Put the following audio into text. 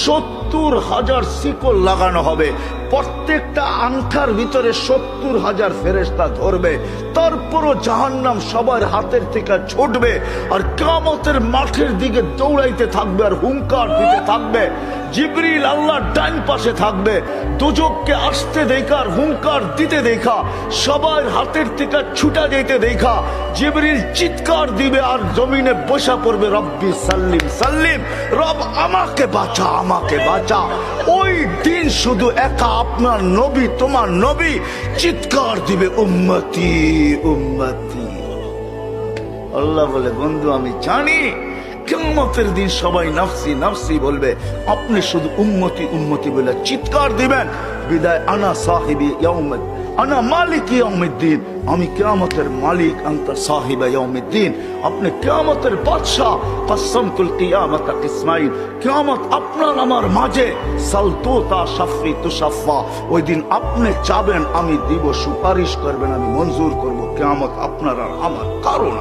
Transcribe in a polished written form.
70,000 শিকল লাগানো হবে, প্রত্যেকটা আংটার ভিতরে 70,000 ফেরেশতা ধরবে, তারপরও জাহান্নাম সবার হাতের থেকে ছুটবে আর কিয়ামতের মাঠের দিকে দৌড়াইতে থাকবে আর হুঙ্কার দিতে থাকবে। জিবরিল আল্লাহর ডান পাশে থাকবে, দুজককে আসতে দেখা আর হুঙ্কার দিতে দেখা, সবার হাতের থেকে ছুটা যেতে দেখা জিবরিল চিৎকার দিবে আর জমিনে বসা পড়বে, রব্বি সাল্লিম সাল্লিম, রব আমাকে বাঁচা, আমাকে বাঁচা। ওই দিন শুধু একা আপনার নবী, তোমার নবী চিৎকার দিবে, উম্মতি উম্মতি। আল্লাহ বলে, বন্ধু আমি জানি কিয়ামতের দিন সবাই নাফসি নাফসি বলবে, আপনি শুধু উম্মতি উম্মতি বলে চিৎকার দিবেন। বিদায় আনা সাহিবি ইয়াউমিদ, আনা মালিক ইয়াউমিদ্দিন, আমি কিয়ামতের মালিক, আনতা সাহিবা ইয়াউমিদ্দিন, আপনি কিয়ামতের বাদশা। কসমতুল কিয়ামত কিসমাইন, কিয়ামত আপনার আমার মাঝে, সালতুতা শাফি তুশাফা, ওই দিন আপনি চাবেন আমি দিব, সুপারিশ করবেন আমি মঞ্জুর করব, কিয়ামত আপনার আর আমার কারণ।